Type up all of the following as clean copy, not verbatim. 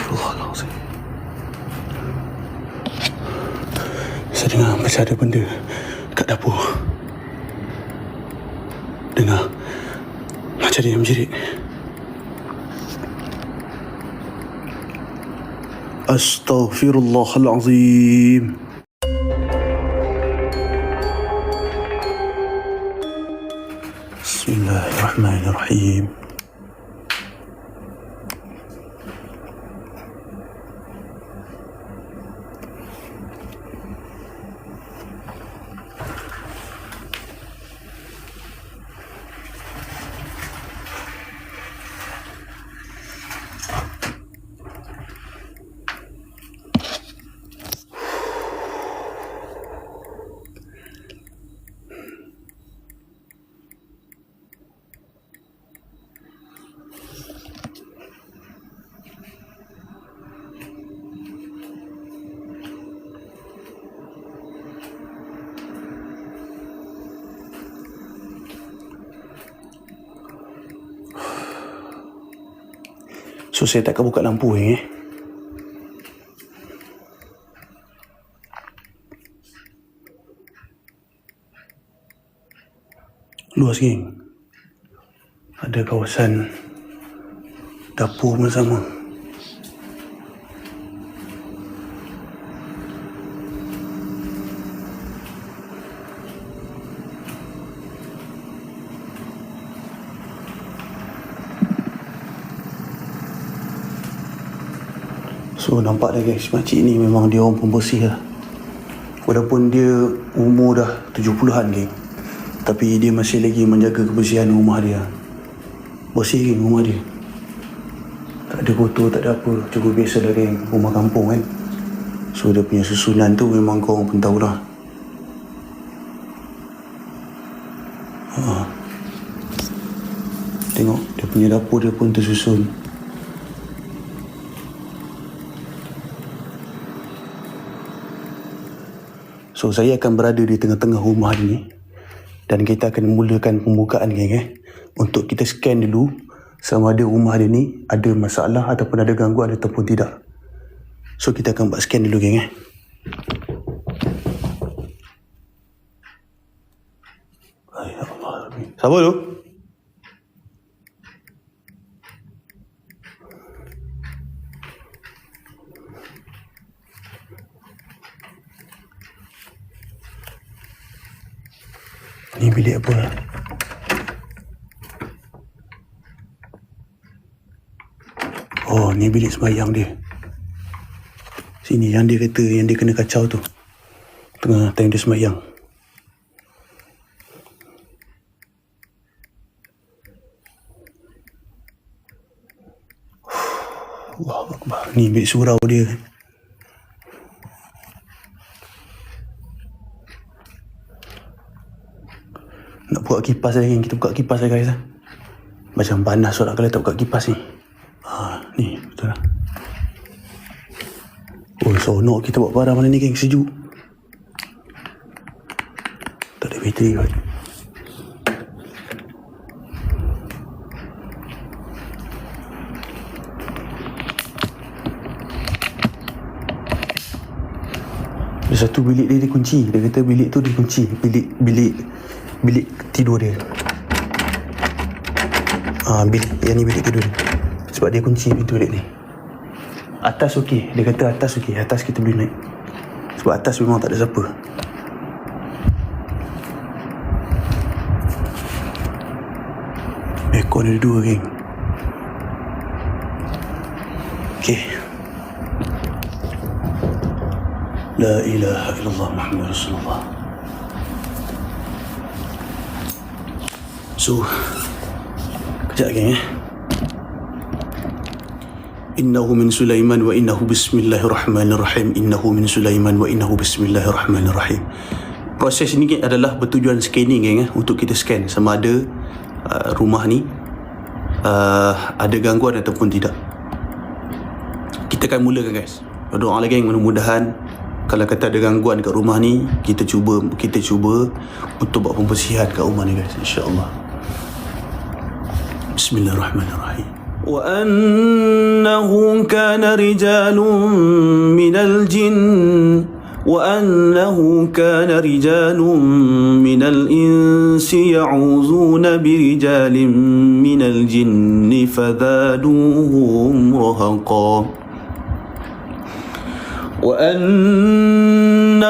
Astaghfirullahalazim. Saya dengar macam ada benda kat dapur. Dengar macam dia menjerit. Astaghfirullahalazim. Bismillahirrahmanirrahim. So saya tak akan buka lampu ni. Luas geng. Ada kawasan dapur pun sama. So nampak dah guys, makcik ni memang dia orang pembersih lah. Walaupun dia umur dah 70-an geng, tapi dia masih lagi menjaga kebersihan rumah dia. Bersih geng rumah dia. Tak ada kotor, tak ada apa. Cukup biasa lah geng, rumah kampung kan. So dia punya susunan tu memang korang pun tahulah. Tengok dia punya dapur dia pun tersusun. So saya akan berada di tengah-tengah rumah ni dan kita akan mulakan pembukaan geng untuk kita scan dulu sama ada rumah dia ni ada masalah ataupun ada gangguan ataupun tidak. So kita akan buat scan dulu geng Ya Allah. Siapa tu? Ni bilik apa? Oh, ni bilik sembahyang dia. Sini yang dia kata yang dia kena kacau tu. Tengah time dia sembahyang. Allahu Akbar. Ni bilik surau dia. Nak buka kipas lagi, kita buka kipas lagi guys. Macam panas sorak kalau tak buka kipas ni. Ni betul lah. Oh sonok kita buat barang mana ni geng, sejuk. Tak ada bateri kot. Ada satu bilik dia dikunci. Dia kata bilik tu dikunci. Bilik tidur dia. Yang ni bilik tidur dia. Sebab dia kunci pintu bilik ni. Atas okey. Dia kata atas okey. Atas kita boleh naik. Sebab atas memang tak ada siapa. Aircon ada 2 geng. Okey. La ilaha illallah Muhammad Rasulullah. So kejap geng Innahu min Sulaiman wa innahu bismillahirrahmanirrahim. Innahu min Sulaiman wa innahu bismillahirrahmanirrahim. Proses ini adalah bertujuan scanning geng untuk kita scan sama ada rumah ni ada gangguan ataupun tidak. Kita akan mulakan guys. Doa lagi geng, mudah-mudahan kalau kata ada gangguan kat rumah ni, kita cuba untuk buat pembersihan kat rumah ni guys, insya-Allah. Bismillahirrahmanirrahim. Wa annahu كان رجال من الجن وأنه كان رجال من الإنس يعوذون برجال من الجن فزادوهم رهقا وأنهم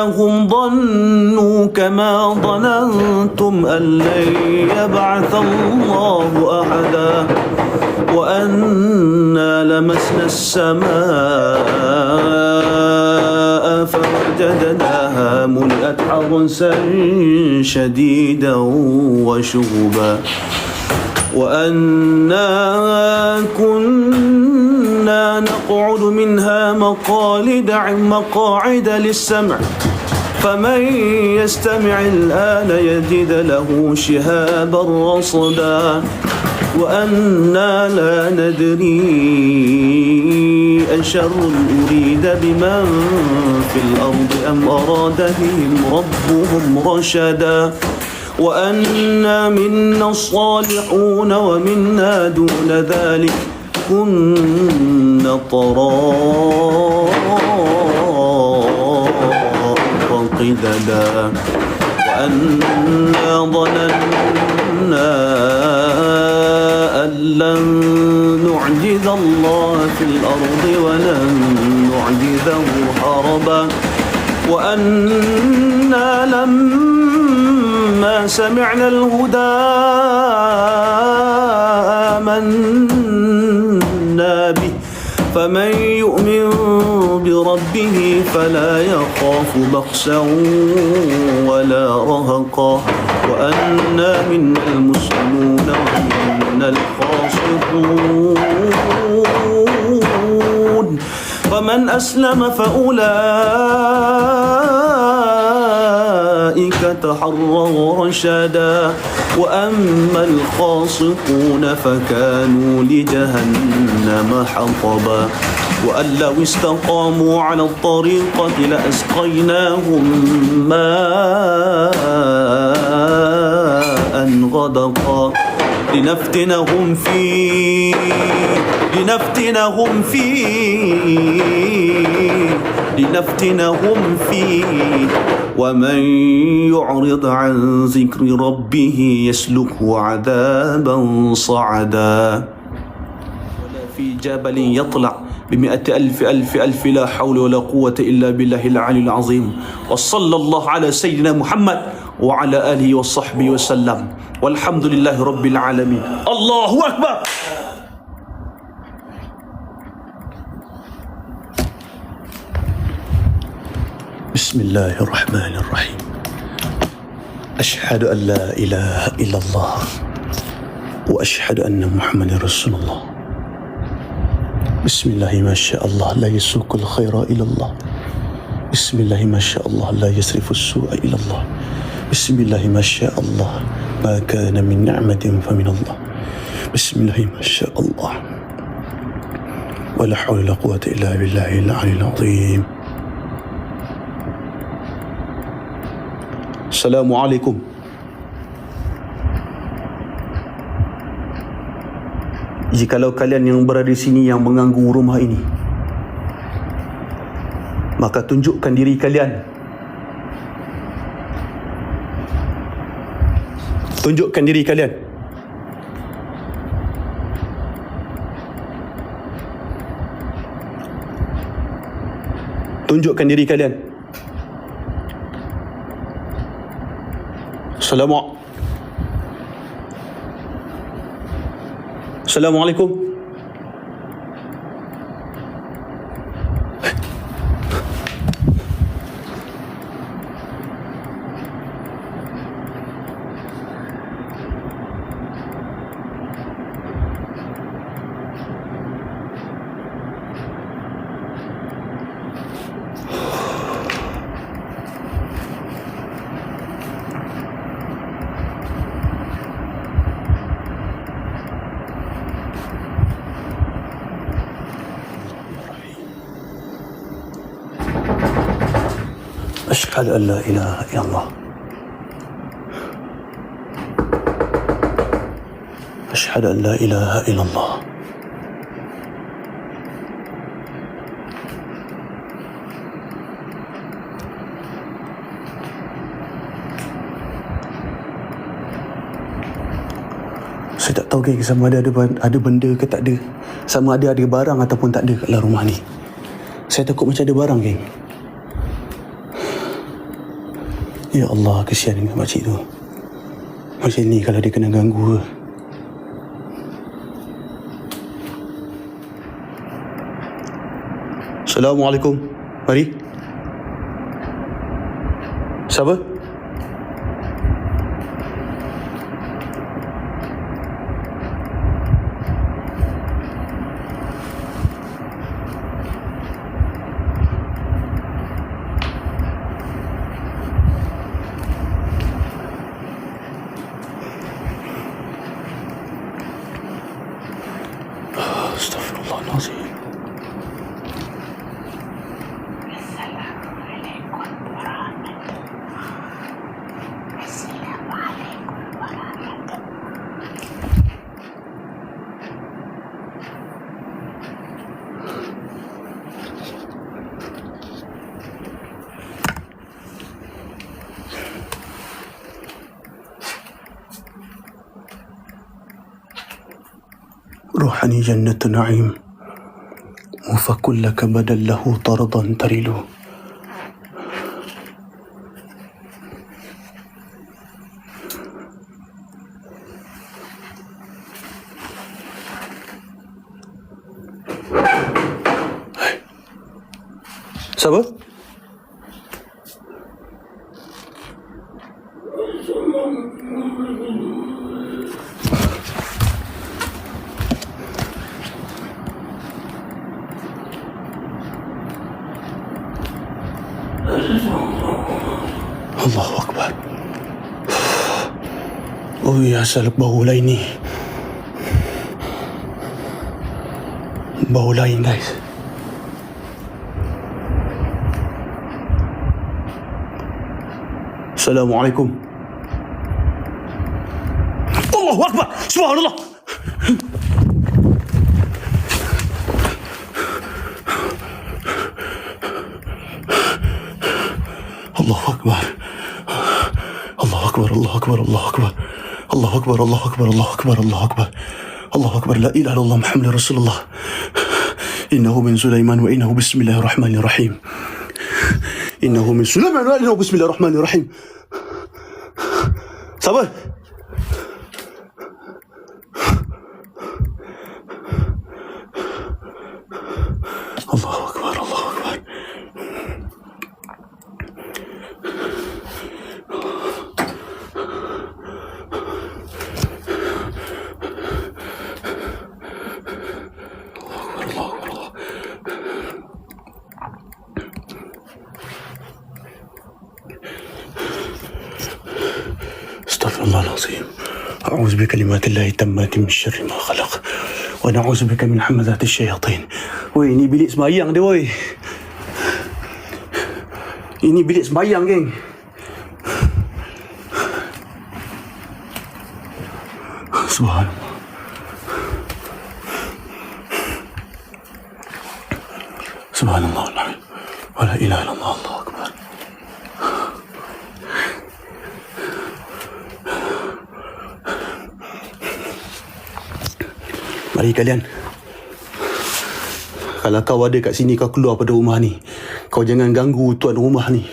ظنوا كما ظننتم أن لن يبعث الله أحدا وأنا لمسنا السماء فوجدناها ملئت حرسا شديدا وشهبا وأنا كنا نقعد منها مقاعد للسمع فمن يستمع الآن يجد له شهابا رصدا وأنا لا ندري أشر أريد بمن في الأرض أم أراد بهم ربهم رشدا وأنا منا الصالحون ومنا دون ذلك كنا طرائق قددا وأنا ظننا أن لن نعجز الله في الأرض ولن نعجزه هربا وأنا لما سمعنا الهدى آمنا به فمن يؤمن بربه فلا يخاف بخسا ولا رهقا وأنا منا المسلمون ومنا القاسطون فمن أسلم فأولئك تحروا رشدا وأما القاسطون فكانوا لجهنم حطبا وأن لو استقاموا على الطريقة لأسقيناهم ماء غدقا لنفتنهم فيه ومن يعرض عن ذكر ربه يسلكه عذابا صعدا ولا في جبل يطلع ب100,000 لا حول ولا قوة إلا بالله العلي العظيم وصلى الله على سيدنا محمد وعلى آله وصحبه وسلم والحمد لله رب العالمين الله أكبر. بسم الله الرحمن الرحيم أشهد أن لا إله إلا الله وأشهد أن محمد رسول الله بسم الله ما شاء الله لا يسوق الخير إلى الله بسم الله ما شاء الله لا يصرف السوء إلى الله بسم الله ما شاء الله ما كان من نعمة فمن الله بسم الله ما شاء الله ولا حول ولا قوة إلا بالله العلي العظيم. Assalamualaikum. Jikalau kalian yang berada di sini yang mengganggu rumah ini, maka tunjukkan diri kalian. Tunjukkan diri kalian. Tunjukkan diri kalian. Assalamualaikum. أشهد أن لا إله إلا الله أشهد أن لا إله إلا الله Saya tak tahu geng, sama ada benda ke tak ada. Sama ada barang ataupun tak ada kat dalam rumah ni. Saya takut macam ada barang geng. Ya Allah, kesian dengan makcik tu. Macam ni kalau dia kena ganggu ke. Assalamualaikum. Mari. Siapa? Astaghfirullahalazim. روحني جنة نعيم وفكل لك بدل له طردا تريل. Siapa? Allahu Akbar. Oh ya, asal bau lain ni. Bau lain guys. Assalamualaikum. Allahu Akbar. Subhanallah. Allahu Akbar. Allahu Akbar. Allahu Akbar. Allahu Akbar. Allahu Akbar. Allahu Akbar. Allahu Akbar. Allahu Akbar. Allahu Akbar. La ilaha illallah Muhammadur Rasulullah. Innahu min Sulaiman wa innahu bismillahirrahmanirrahim. Innahu min Sulaiman wa innahu bismillahirrahmanirrahim. Sabar. Allahu Akbar. Allahu Akbar. استغفر الله العظيم. أعوذ بكلمات الله التامات من شر ما خلق ونعوذ بك من همزات الشياطين. Woi, ni bilik sembahyang dia woi. Ini bilik sembahyang geng. Subhanallah. Subhanallah. Wa la ilaha illallah. Allahu Akbar. Mari kalian. Kalau kau ada kat sini, kau keluar pada rumah ni. Kau jangan ganggu tuan rumah ni.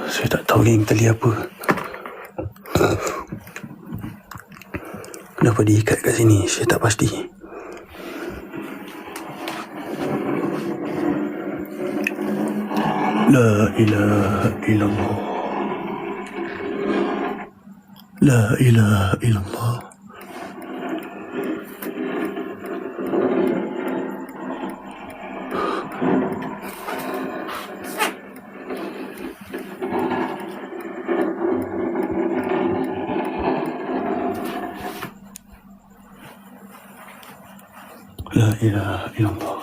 Saya tak tahu geng tali apa. Kenapa diikat kat sini? Saya tak pasti. La ilaha illallah. La ilaha illallah. La ilaha illallah.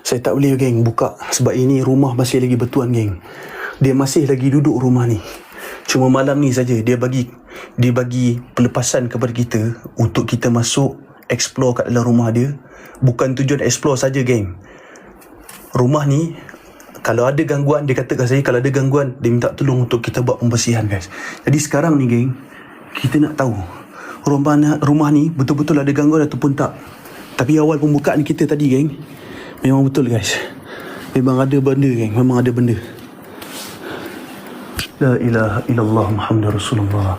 Saya tak boleh geng buka sebab ini rumah masih lagi bertuan geng. Dia masih lagi duduk rumah ni. Cuma malam ni saja dia bagi pelepasan kepada kita untuk kita masuk explore kat dalam rumah dia. Bukan tujuan explore saja geng. Rumah ni kalau ada gangguan, dia kata kat saya kalau ada gangguan dia minta tolong untuk kita buat pembersihan guys. Jadi sekarang ni geng, kita nak tahu rumah ni betul-betul ada gangguan ataupun tak. Tapi awal pembukaan kita tadi geng, memang betul guys. Memang ada benda geng, memang ada benda. La ilaha illallah Muhammadur Rasulullah.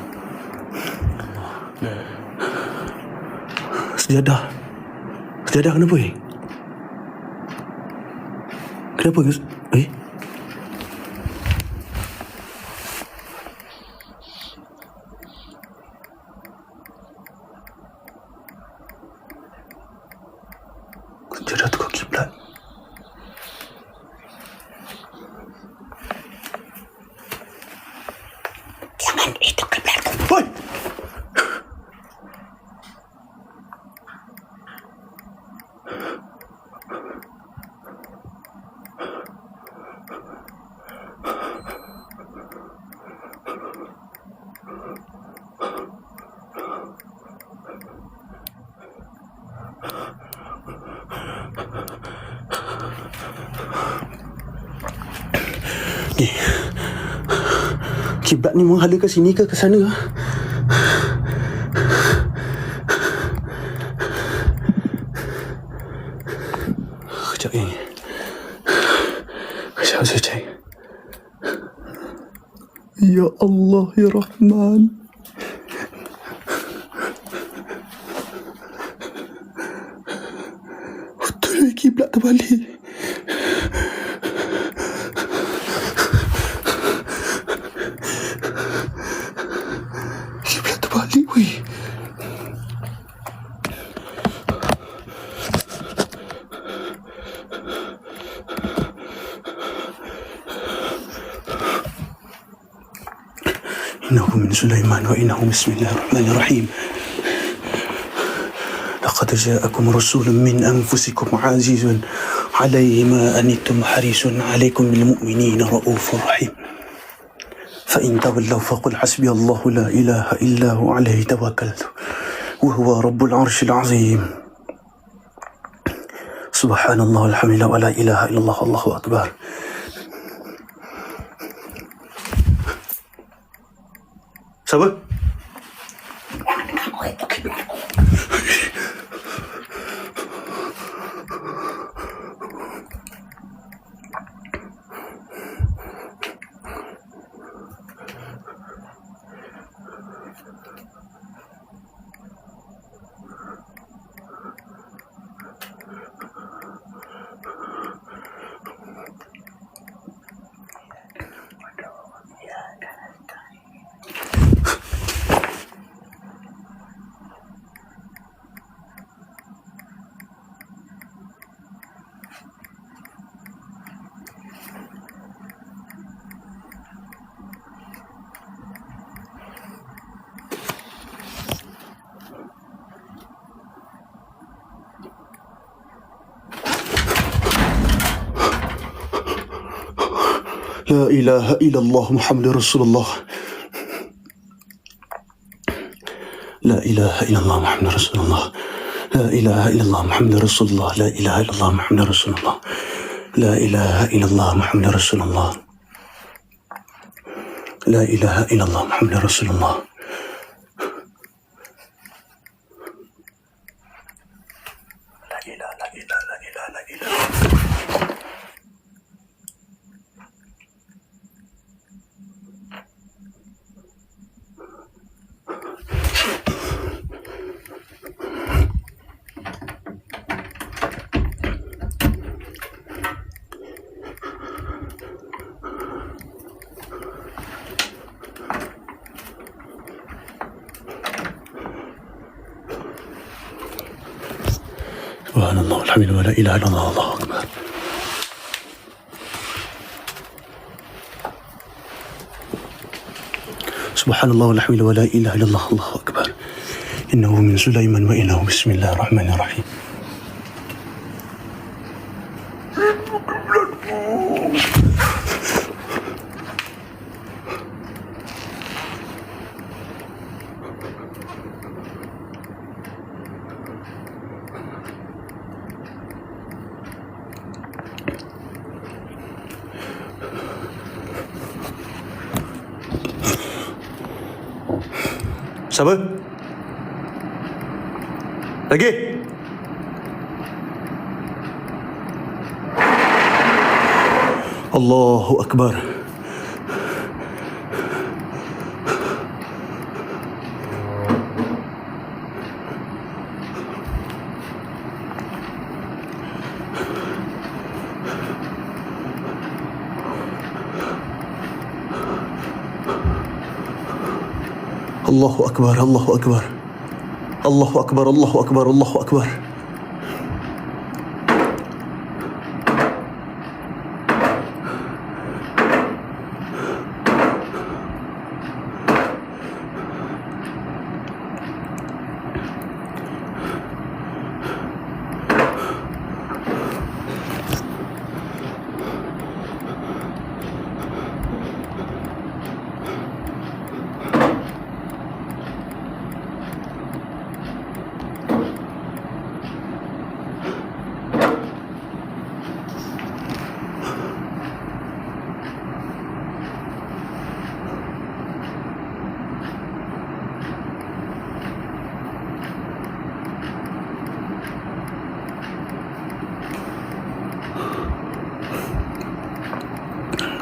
Sejadah kenapa Kenapa guys? Sejadah tu kau kiblat. Jangan itu kiblatku. Hoi! Kiblat ni menghadap ke sini ke sana? Sekejap ni. Sekejap saya cek. Ya Allah ya Rahman. Betul kiblat terbalik. Kiblat terbalik weh. Innahu min Sulaiman wa innahu bismillahirrahmanirrahim. Laqad ja'akum rasulun min anfusikum azizun alayhi ma anittum harisun alaykum bil mu'minina raufur rahim. فإن تولوا فقل حسبي الله لا إله إلا هو عليه توكلت وهو رب العرش العظيم. سبحان الله الحمد لله ولا إله إلا الله الله أكبر. Sabar. لا إله إلا الله محمد رسول الله. لا إله إلا الله محمد رسول الله. لا إله إلا الله محمد رسول الله. لا إله إلا الله محمد رسول الله. لا إله إلا الله محمد رسول الله. لا إله إلا الله محمد رسول الله. لا إله لا إله لا إله لا إله. Subhanallah walhamdulillah wa la ilaha illallah Allahu akbar. Subhanallah walhamdulillah wa la ilaha illallah Allahu akbar. Innahu min Sulaiman wa innahu bismillahirrahmanirrahim. Siapa? Lagi? Allahu Akbar. Allahu Akbar, Allahu Akbar. Allahu Akbar, Allahu Akbar, Allahu Akbar.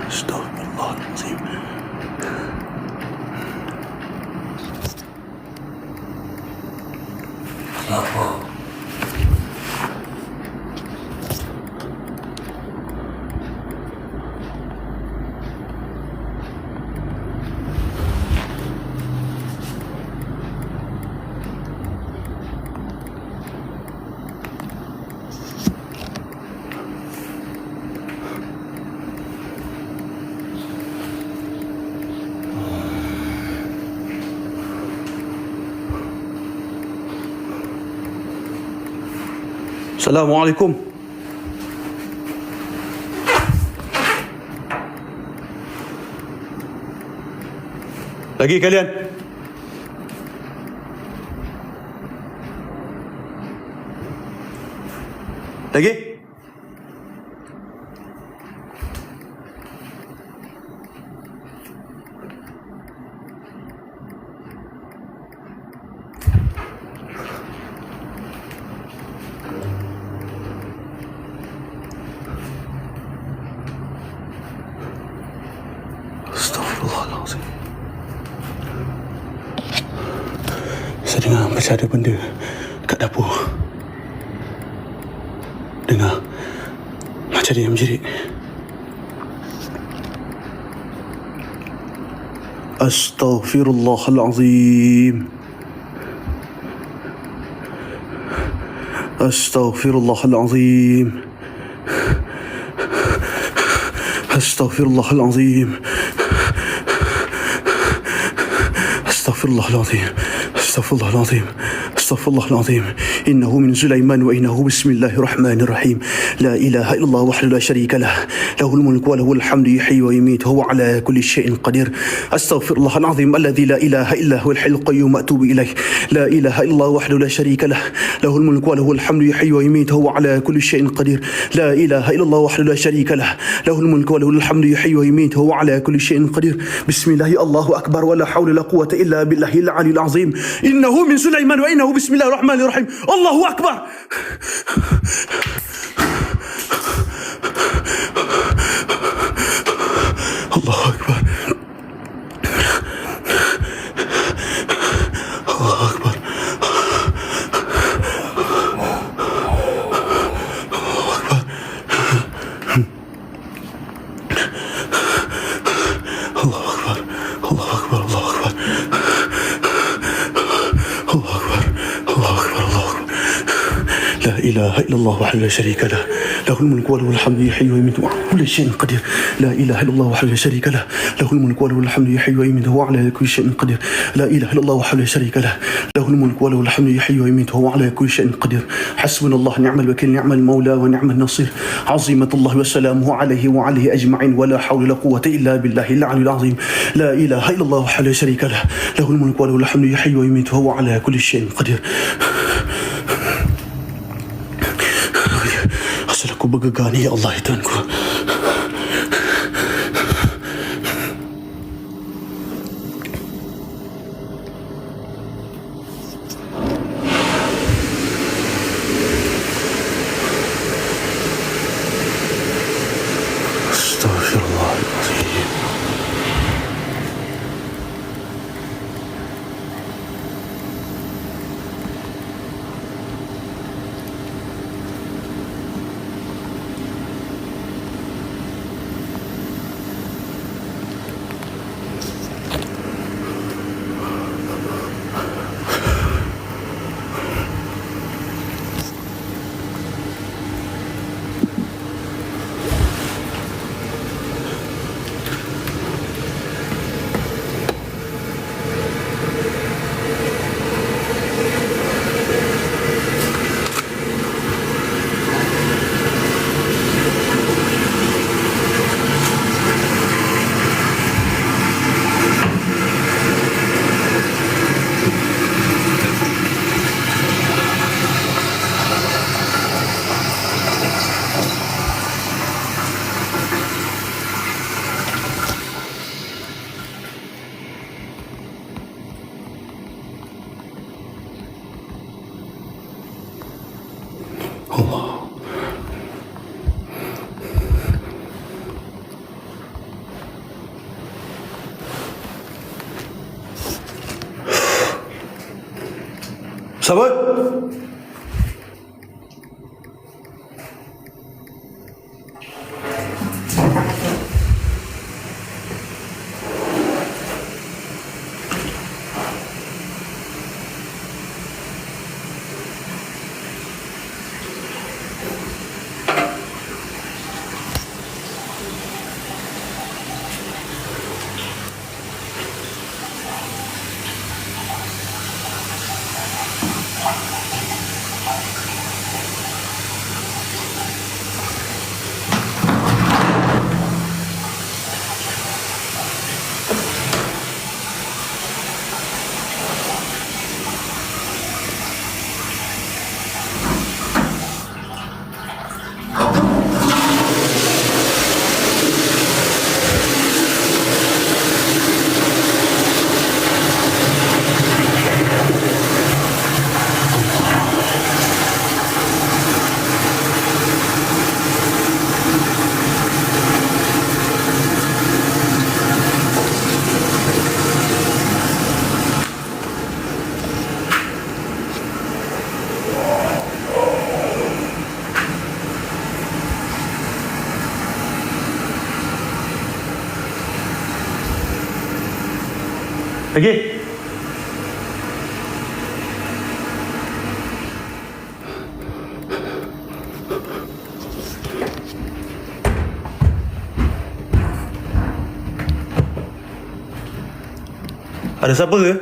Astagfirullahalazim. Assalamualaikum. Lagi kalian? Lagi? Astagfirullahalazim. Saya dengar macam ada benda kat dapur. Dengar macam dia menjerit. Astaghfirullahalazim. Astaghfirullahalazim. Astaghfirullahalazim. Astaghfirullahalazim. Astaghfirullahalazim. Astaghfirullahalazim. Innahu min Sulaiman wa innahu bismillahirrahmanirrahim. La ilaha illallah wahdahu la syarika lah. Lahul mulku wa lahul hamdu yuhyi wa yumiitu wa huwa ala kulli syai'in qadir. Astaghfirullahalazim alladzi la ilaha illa huwal hayyul qayyum wa atubu ilaih. La ilaha illallah wahdahu la syarika lah. Lahul mulku wa lahul hamdu yuhyi wa yumiitu wa huwa ala kulli syai'in qadir. La ilaha illallah wahdahu la syarika lah. Lahul mulku wa lahul hamdu yuhyi wa yumiitu wa huwa ala kulli syai'in qadir. Bismillah, Allahu akbar wa la hawla la quwwata illa billahil aliyyil azim. Innahu min Sulaiman wa innahu bismillahirrahmanirrahim. Allahu akbar. Allahu akbar. Allahu akbar. Allahu akbar. Allahu akbar. Allahu akbar. Allahu akbar. Allahu akbar. Allahu akbar. لا إله إلا الله وحده لا شريك له له الملك وله الحمد يحيي ويميت وعلى كل شيء قدير لا إله إلا الله وحده لا شريك له له الملك وله الحمد يحيي ويميت وهو على كل شيء قدير لا إله إلا الله وحده لا شريك له له الملك وله الحمد يحيي ويميت وهو على كل شيء قدير حسبنا الله نعم الوكيل نعم المولى ونعم النصير عظيمة الله وسلامه عليه وعليه أجمعين ولا حول ولا قوة إلا بالله العلي العظيم لا إله إلا الله وحده لا شريك له له الملك وله الحمد يحيي ويميت وهو على كل شيء قدير. Asal aku bergegar ni, ya Allah, ya Tuhanku. Astaghfirullahaladzim. Allah. Sabar. Lagi. Ada siapa ke?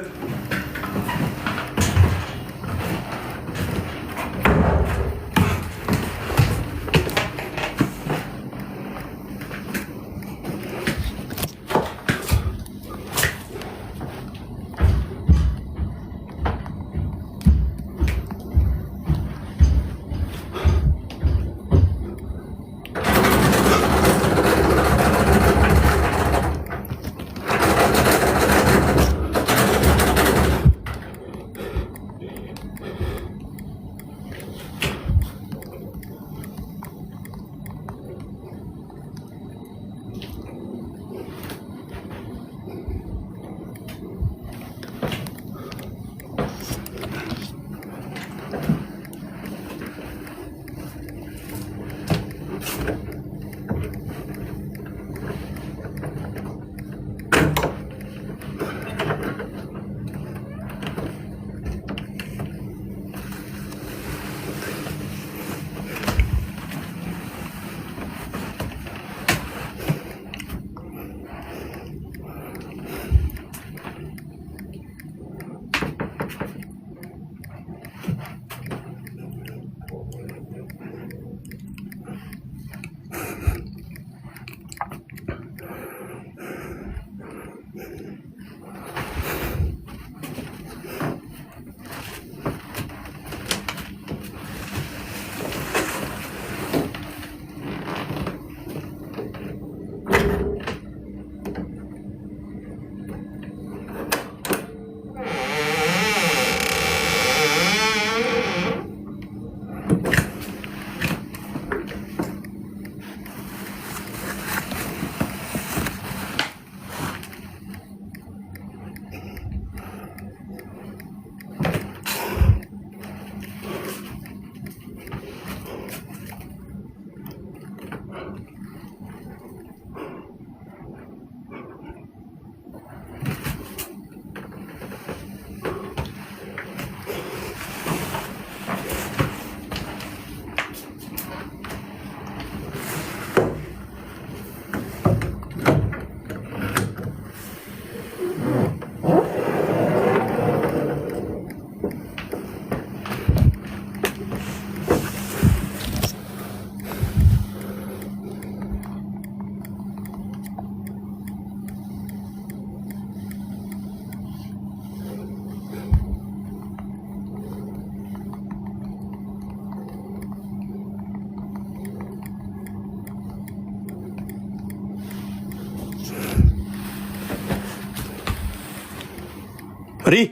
Mari.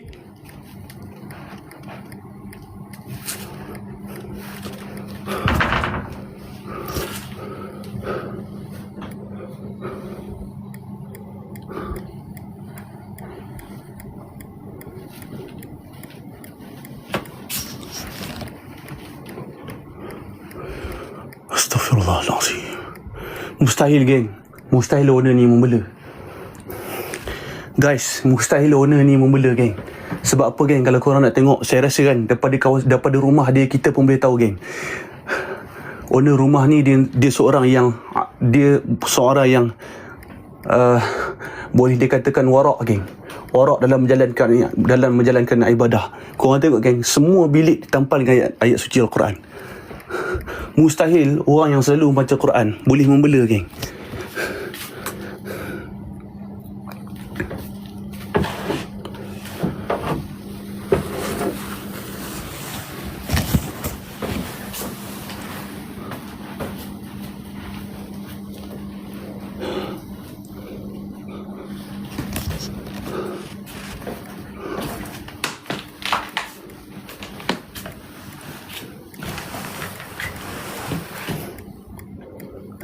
Astaghfirullahalazim. Mustahil, geng. Mustahil owner ni membela. Guys, mustahil owner ni membela, geng. Sebab apa, geng? Kalau korang nak tengok, saya rasa kan daripada rumah dia, kita pun boleh tahu, geng. Owner rumah ni dia seorang yang boleh dikatakan warak, geng. Warak dalam menjalankan ibadah. Korang tengok, geng, semua bilik ditampal dengan ayat suci Al-Quran. Mustahil orang yang selalu membaca Quran boleh membela, geng.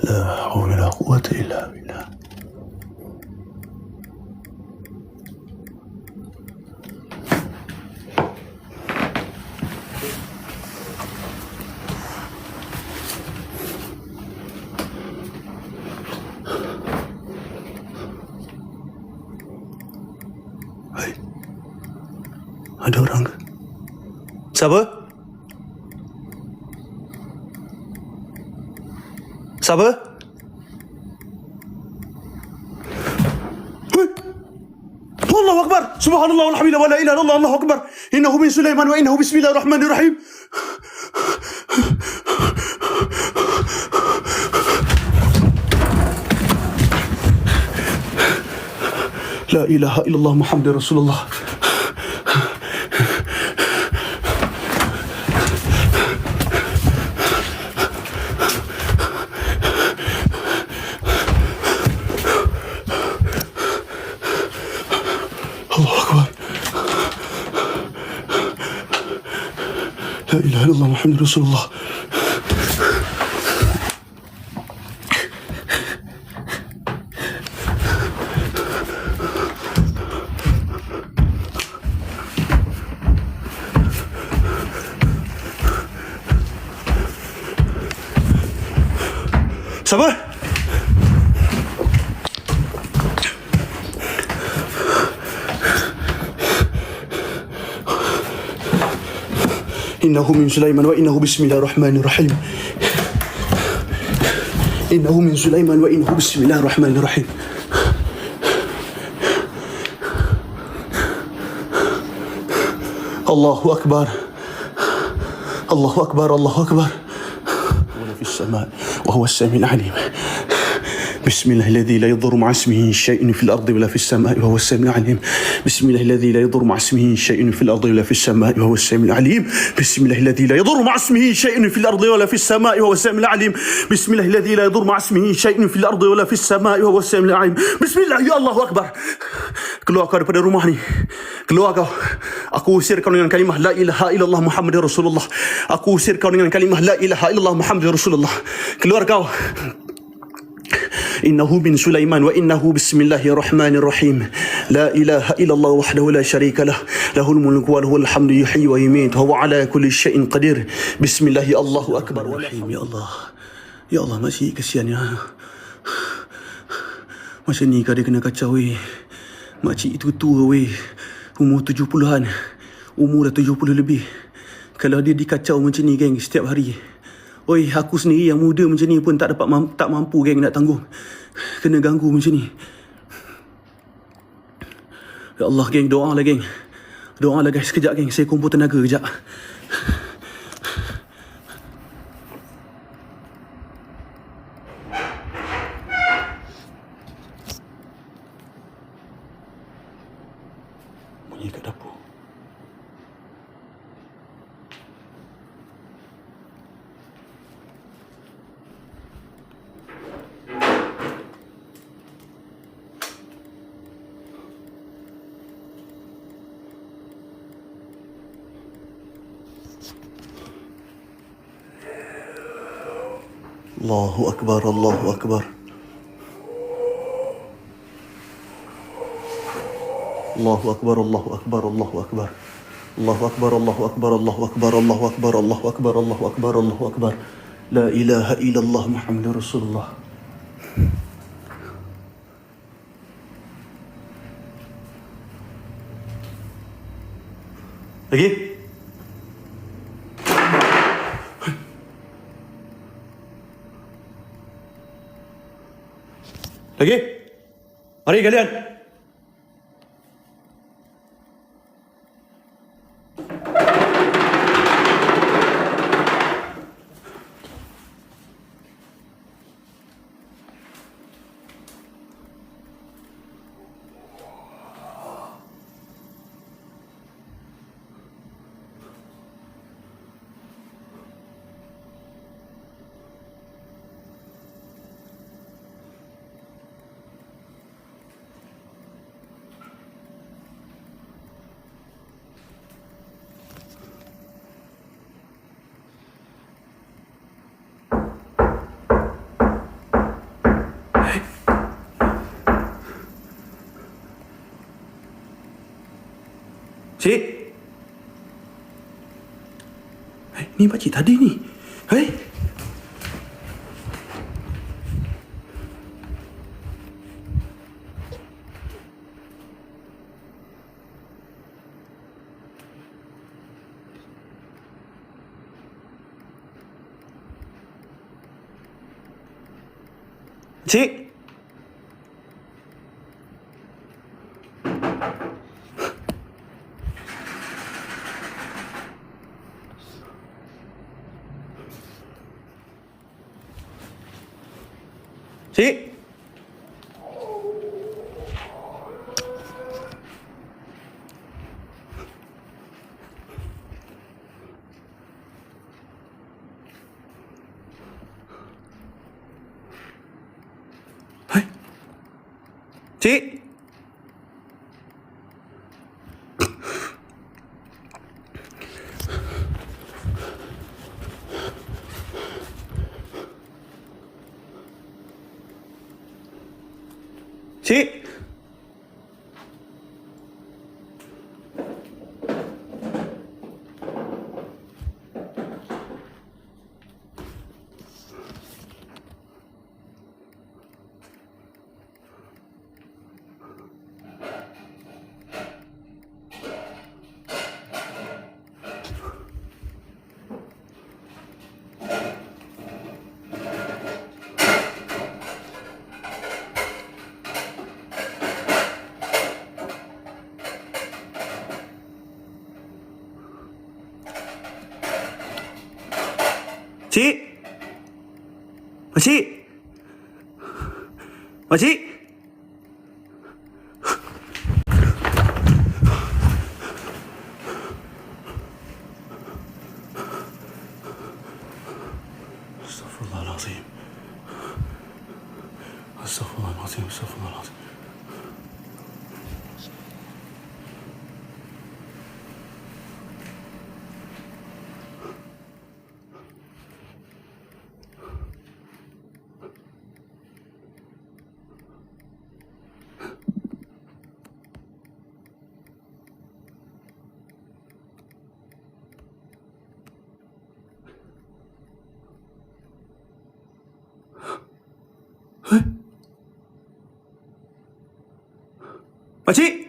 La hawla wala quwwata illa billah. Hai. Ada orang ke? Siapa? Siapa? Allahu Akbar. Subhanallah walhamdulillah wa la ilaha illallah, Allahu Akbar. Innahu min Sulaiman wa innahu bismillahirrahmanirrahim. La ilaha illallah Muhammadur Rasulullah. Allahu Akbar. La ilaha illallah Muhammadur Rasulullah. Siapa? Innahu min Sulaiman wa innahu bismillahirrahmanirrahim. Innahu min Sulaiman wa innahu bismillahirrahmanirrahim. Allahu Akbar. Allahu Akbar. Allahu Akbar. Wa fi as-sama' wa huwa as-sami' al-'alim. بسم الله الذي لا يضر مع اسمه شيء في الأرض ولا في السماء وهو السميع العليم. بسم الله الذي لا يضر مع اسمه شيء في الأرض ولا في السماء وهو السميع العليم. بسم الله الذي لا يضر مع اسمه شيء في الأرض ولا في السماء وهو السميع العليم. بسم الله الذي لا يضر مع اسمه شيء في الأرض ولا في السماء وهو السميع العليم. بسم الله. Ya Allah Akbar. Keluar kau daripada rumah ni. Keluar kau. Aku usir kau dengan kalimah la ilaha illallah Muhammadur Rasulullah. Aku usir kau dengan kalimah la ilaha illallah Muhammadur Rasulullah. Keluar kau. Innahu min Sulaiman wa innahu bismillahirrahmanirrahim. La ilaha illallah wahdahu la syarika lah. Lahul mulku wa lahul hamdu yuhyi wa yumiit wa huwa ala kulli syai'in qadir. Bismillahi Allahu akbar. Ya Allah. Ya Allah, masih kesian ya. Macam ni kau dia kena kacau weh. Makcik itu tua weh. Umur 70-an. Umur dah 70 lebih. Kalau dia dikacau macam ni, geng, setiap hari. Oi, aku sendiri yang muda macam ni pun tak mampu, geng, nak tanggung. Kena ganggu macam ni. Ya Allah, geng, doa lah, geng. Doa lah, guys. Sekejap, geng. Saya kumpul tenaga kejap. Bunyi kat dapur. Allahu Akbar, Allahu Akbar. Allahu Akbar, Allahu Akbar, Allahu Akbar. Allahu Akbar, Allahu Akbar, Allahu Akbar, Allahu Akbar, Allahu Akbar, Allahu Akbar, Allahu Akbar. La ilaha illallah Muhammadur Rasulullah. Lagi? Lagi? Mari kalian. Cik. Ni pakcik tadi ni. Cik. Cik. Hai. Cik. Cik. Cik. Makcik. Makcik. Astaghfirullahalazim. Astaghfirullahalazim. Astaghfirullahalazim. Makcik.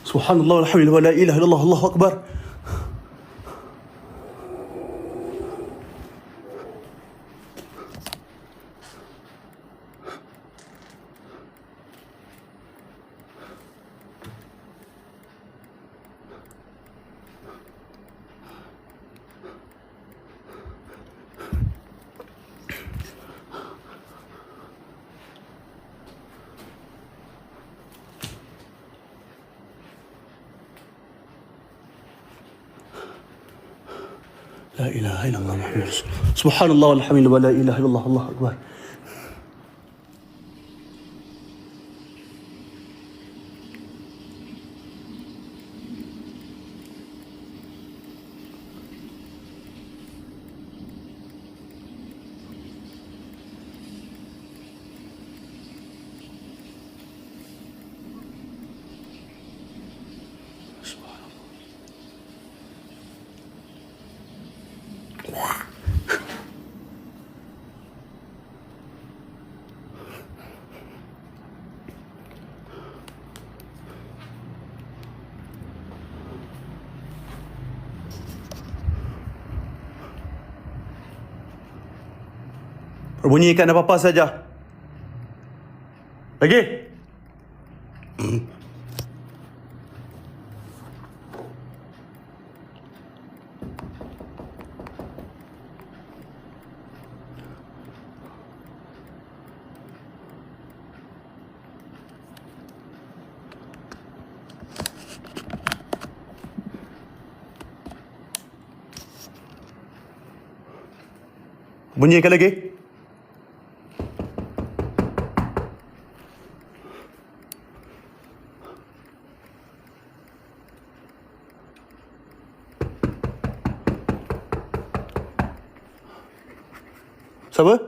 Subhanallah walhamdulillah wa la ilaha illallah Allahu akbar. La ilaha illallah Muhammad Rasulullah. Subhanallah walhamdulillah wa la ilaha illallah, Allahu akbar. Bunyikan apa-apa saja. Lagi. Bunyikan lagi. Siapa?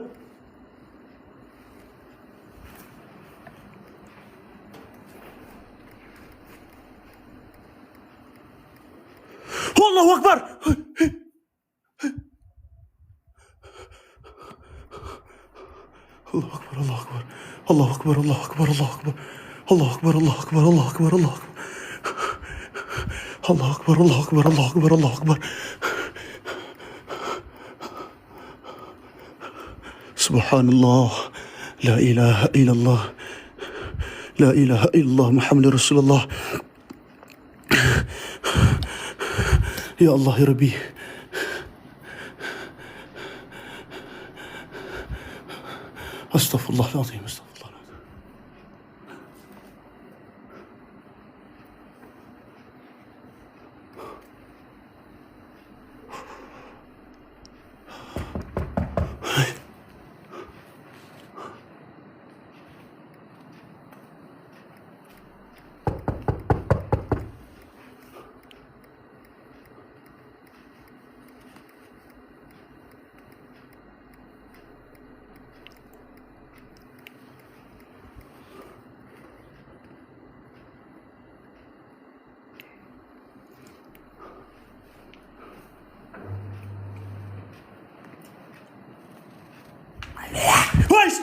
Allahu Akbar. Allahu Akbar, Allahu Akbar. Allahu Akbar, Allahu Akbar, Allahu Akbar. Allahu Akbar, Allahu Akbar, Allahu Akbar, Allahu Akbar. Allahu Akbar, Allahu Akbar, Allahu Akbar, Allahu Akbar. Subhanallah. La ilaha illallah. La ilaha illallah Muhammad Rasulullah. Ya Allah ya Rabbi. Astaghfirullahaladzim, astaghfirullah.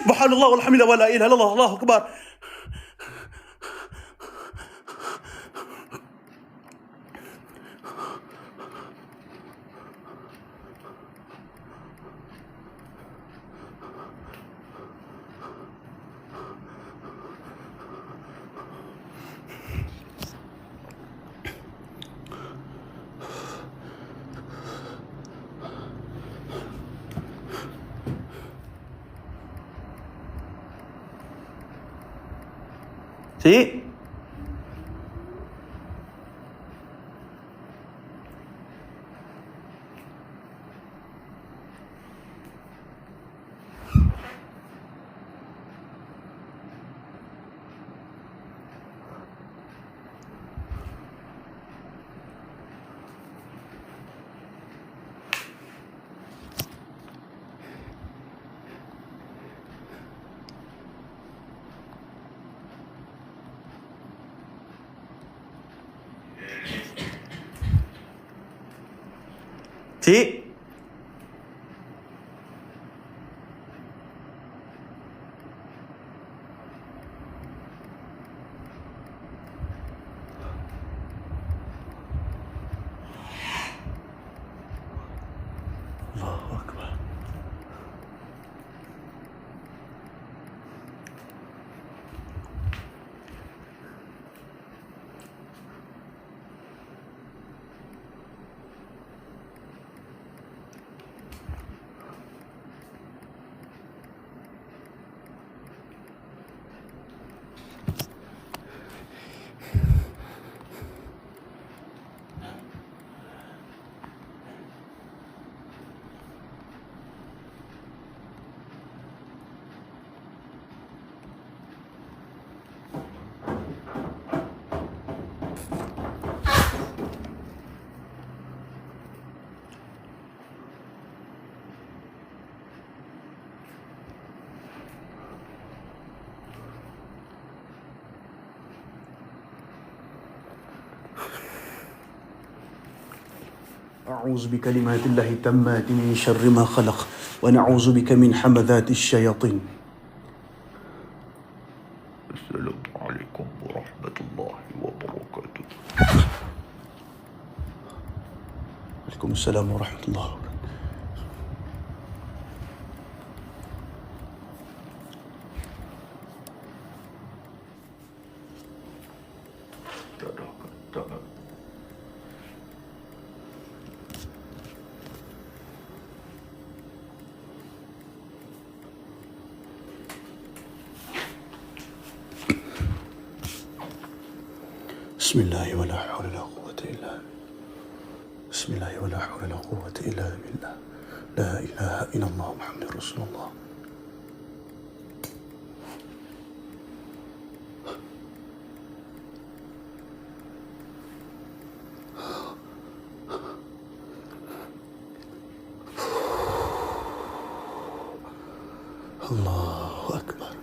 Subhanallah walhamdulillah wa la ilaha illallah, Allahu akbar. Cik. Cik. Allahu akbar. أعوذ بكلمات الله التامات من شر ما خلق ونعوذ بك من همذات الشياطين. السلام عليكم ورحمة الله وبركاته. وعليكم السلام ورحمة الله وبركاته. بسم الله ولا حول ولا قوة إلا بالله. بسم الله ولا حول ولا قوة إلا بالله. لا إله إلا الله محمد رسول الله. الله أكبر.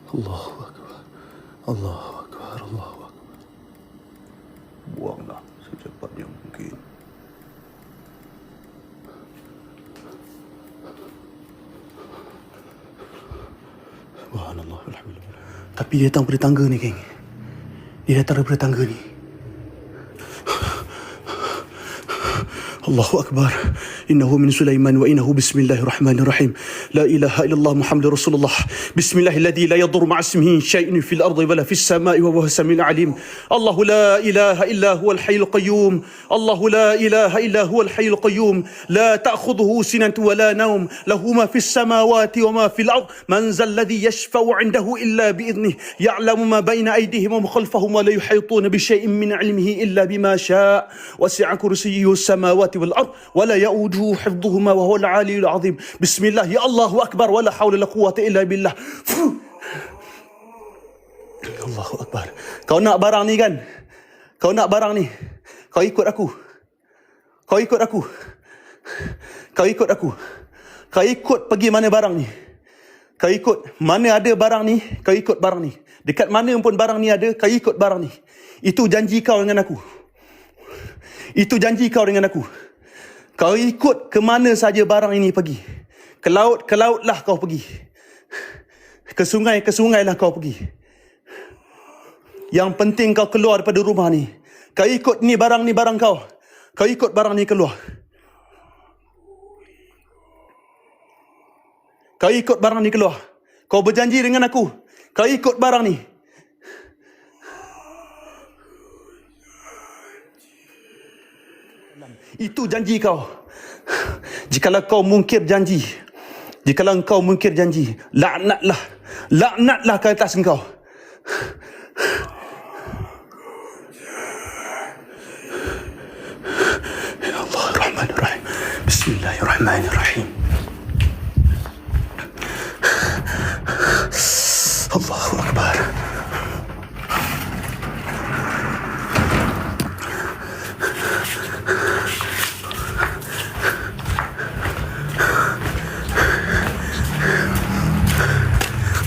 الله أكبر. الله أكبر. الله أكبر. Buanglah secepat yang mungkin. Subhanallah. Alhamdulillah. Tapi dia datang daripada tangga ni, geng. Dia datang daripada tangga ni. الله أكبر. إنه من سليمان وإنه بسم الله الرحمن الرحيم. لا إله إلا الله محمد رسول الله. بسم الله الذي لا يضر مع اسمه شيء في الأرض ولا في السماء وهو السميع العليم. الله لا إله إلا هو الحي القيوم. الله لا إله إلا هو الحي القيوم. لا تأخذه سنة ولا نوم. له ما في السماوات وما في الأرض. من ذا الذي يشفع عنده إلا بإذنه. يعلم ما بين أيديهم وما خلفهم ولا يحيطون بشيء من علمه إلا بما شاء. وسع كرسيه السماوات والأرض ولا يؤوده حفظهما وهو العلي العظيم. بسم الله. يا الله أكبر ولا حول ولا قوة إلا بالله. الله أكبر. Kau nak barang ni kan? Kau nak barang ni? Kau ikut aku. Kau ikut aku. Kau ikut aku. Kau ikut pergi mana barang ni? Kau ikut mana ada barang ni? Kau ikut barang ni. Dekat mana pun barang ni ada, kau ikut barang ni. Itu janji kau dengan aku. Itu janji kau dengan aku. Kau ikut ke mana saja barang ini pergi. Ke laut lah kau pergi. Ke sungai lah kau pergi. Yang penting kau keluar daripada rumah ni. Kau ikut ni barang kau. Kau ikut barang ni keluar. Kau ikut barang ni keluar. Kau berjanji dengan aku. Kau ikut barang ni. Itu janji kau. Jikalau kau mungkir janji, laknatlah ke atas engkau. Ya Allah Rahman Rahim. Bismillahirrahmanirrahim. Allahu Akbar.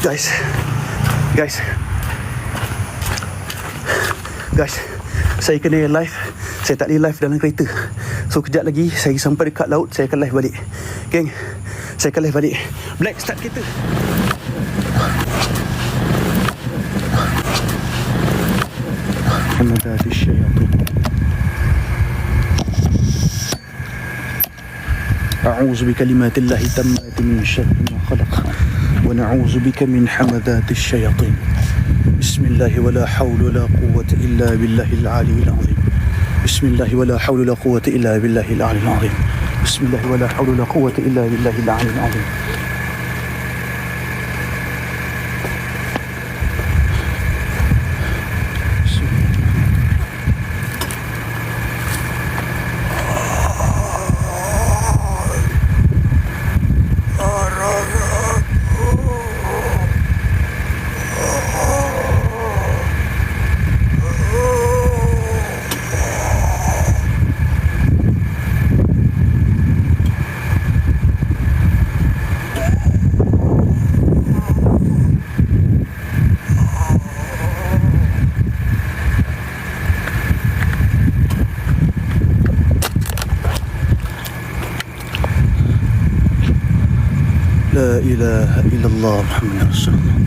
Guys, saya kena live. Saya tak boleh live dalam kereta. So kejap lagi saya sampai dekat laut, saya akan live balik. Geng, saya akan live balik. Black, start kereta. همذات الشياطين. أعوذ بكلمات الله التامات من شر ما خلق ونعوذ بك من همذات الشياطين. بسم الله ولا حول ولا قوة إلا بالله العلي العظيم. بسم الله ولا حول ولا قوة إلا بالله العلي العظيم. بسم الله ولا حول ولا قوة إلا بالله العلي العظيم. La ilaha illallah Muhammad Rasulullah.